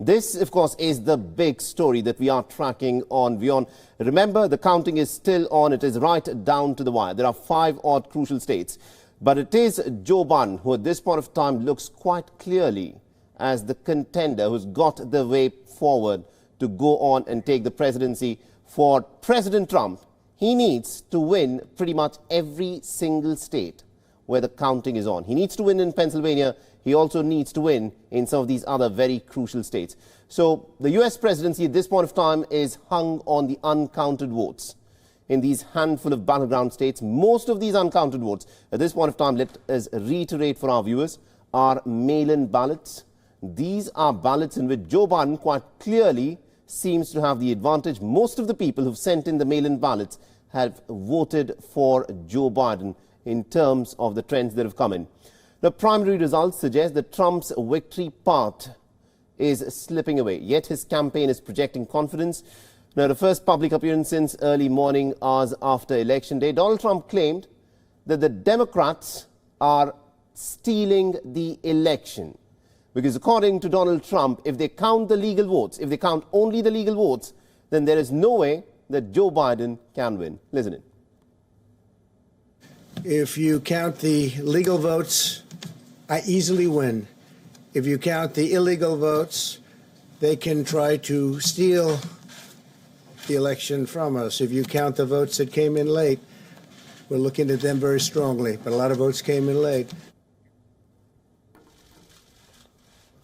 This, of course, is the big story that we are tracking on WION. Remember, the counting is still on. It is right down to the wire. There are 5 odd crucial states. But it is Joe Biden who at this point of time looks quite clearly as the contender who's got the way forward to go on and take the presidency. For President Trump, he needs to win pretty much every single state where the counting is on. He needs to win in Pennsylvania. He also needs to win in some of these other very crucial states. So the US presidency at this point of time is hung on the uncounted votes in these handful of battleground states. Most of these uncounted votes at this point of time, let us reiterate for our viewers, are mail-in ballots. These are ballots in which Joe Biden quite clearly seems to have the advantage. Most of the people who've sent in the mail-in ballots have voted for Joe Biden in terms of the trends that have come in. The primary results suggest that Trump's victory path is slipping away, yet his campaign is projecting confidence. Now, the first public appearance since early morning hours after Election Day, Donald Trump claimed that the Democrats are stealing the election. Because according to Donald Trump, if they count the legal votes, if they count only the legal votes, then there is no way that Joe Biden can win. Listen in. If you count the legal votes, I easily win. If you count the illegal votes, they can try to steal the election from us. If you count the votes that came in late, we're looking at them very strongly, but a lot of votes came in late.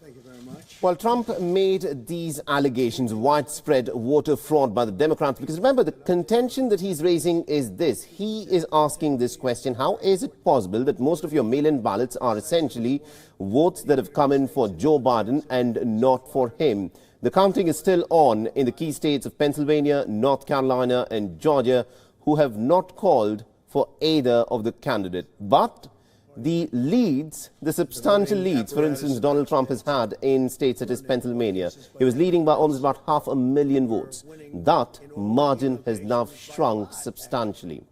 Thank you very much. Well, Trump made these allegations of widespread voter fraud by the Democrats because remember, the contention that he's raising is this. He is asking this question: how is it possible that most of your mail-in ballots are essentially votes that have come in for Joe Biden and not for him? The counting is still on in the key states of Pennsylvania, North Carolina and Georgia, who have not called for either of the candidate. But the leads, the substantial leads, for instance, Donald Trump has had in states such as Pennsylvania, he was leading by almost about 500,000 votes. That margin has now shrunk substantially.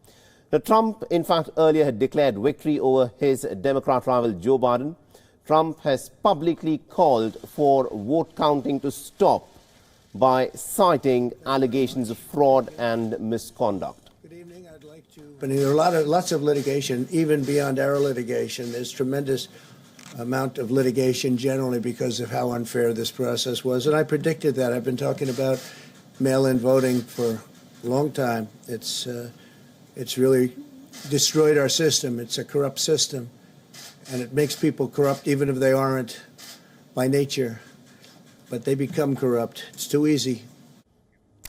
Now, Trump, in fact, earlier had declared victory over his Democrat rival Joe Biden. Trump has publicly called for vote counting to stop by citing allegations of fraud and misconduct. Good evening. I'd like to. But there are lots of litigation, even beyond our litigation. There's tremendous amount of litigation generally because of how unfair this process was, and I predicted that. I've been talking about mail-in voting for a long time. It's really destroyed our system. It's a corrupt system. And it makes people corrupt even if they aren't by nature. But they become corrupt. It's too easy.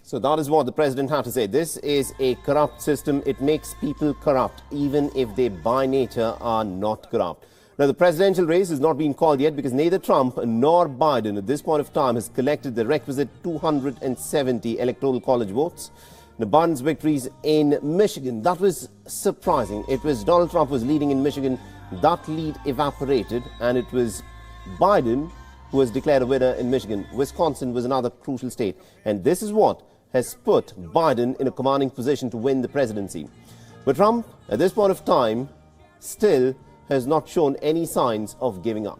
So that is what the president had to say. This is a corrupt system. It makes people corrupt even if they by nature are not corrupt. Now, the presidential race has not been called yet because neither Trump nor Biden at this point of time has collected the requisite 270 electoral college votes. Now, Biden's victories in Michigan, that was surprising. It was Donald Trump was leading in Michigan. That lead evaporated, and it was Biden who was declared a winner in Michigan. Wisconsin was another crucial state, and this is what has put Biden in a commanding position to win the presidency. But Trump, at this point of time, still has not shown any signs of giving up.